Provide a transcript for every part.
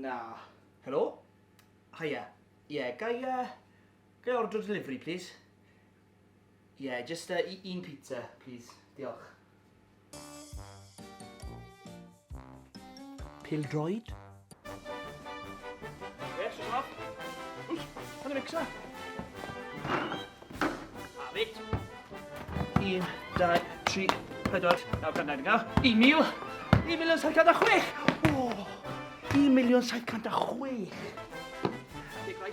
Na. Hello? Hiya. Yeah, gai order delivery, please? Yeah, just un pizza, please. Diolch. Pildroed? Yes, just off. Oes, on the mixer. Have it. 1, 2, 3, 4, 9, 1,706,000. Oh, 1,706,000. Dechrau.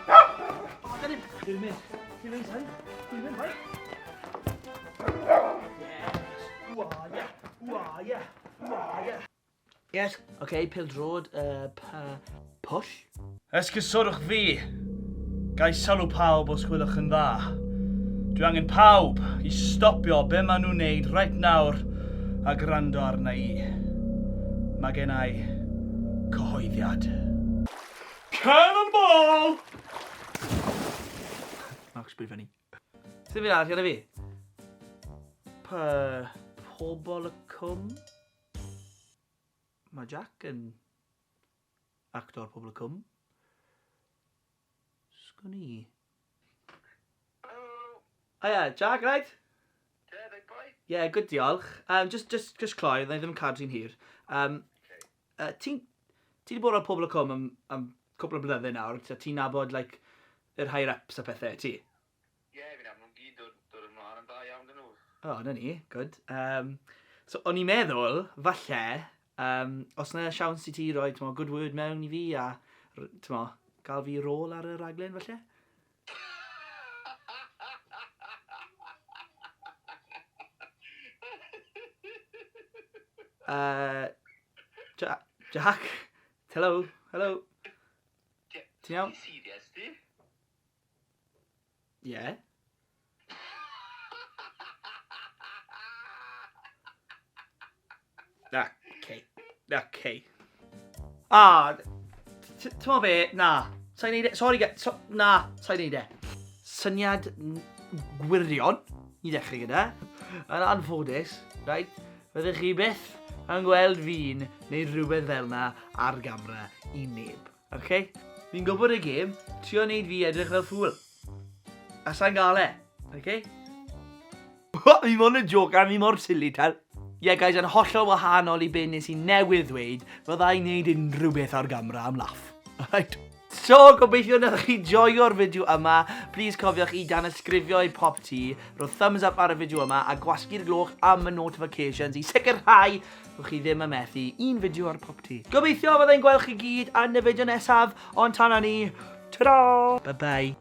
Oh, dyn ni'n. Dwi'n mynd, son. Dwi'n mynd, right? Yes. Wah, Yes, okay, pildroed, push. Esgyswrwch fi. Gai sylw pawb os gwylwch yn dda. Dwi angen pawb I stopio be maen nhw'n neud right nawr a gwrando arna I. Mae gen I cyhoeddiad. Cannonball! Mark's pretty funny. Sy'n fi'n arall gyda fi? Pobl y cwm? Mae Jack yn actor pobl y cwm. Sgwn I. Oh yeah, Jack, right? Yeah, big boy. Yeah, good diolch. Just cloi, ddau ddim cadw'n hir. Ti di bod ar pobl y cwm am cwpl o blynydde nawr, ti'n nabod, like, yr higher-ups a pethau, ti? Yeah, fi'n am nhw'n gyd dod ymlaen yn da iawn dyn nhw. O, na ni, good. So, o'n i'n meddwl, falle, os na siawns I ti roi, good word mewn I fi, a, gael fi rôl ar y raglen, falle? Jack? Hello? Ti'n iawn? Ti'n serious, di? Yeah. Okay. T'mo be? Na. Sa'n neud e. Sorry, na. Sa'n neud e. Syniad gwirion I dechrau gyda. Yn anffodus, right? Fyddech chi byth yn gweld fi'n neud rhywbeth fel na ar gamera I neb. Okay? Fi'n gwybod y gêm, trio neud fi edrych fel ffwl. A sa'n gael e. Okay? Mi mon yn joc a mi mor silly tal. Yeah guys, yn hollol wahanol I be nes I newydd ddweud, fyddai neud unrhyw beth ar gamera am laff. Right? So, gobeithio na chi joio'r fideo yma. Please cofiwch I danysgrifio I PopT, roi thumbs up ar y fideo yma a gwasgu'r gloch am y notifications I sicrhau bod chi ddim yn methu un fideo ar PopT. Gobeithio fyddai'n gweld chi gyd yn y fideo nesaf, ond tan ni, ta-da! Bye bye.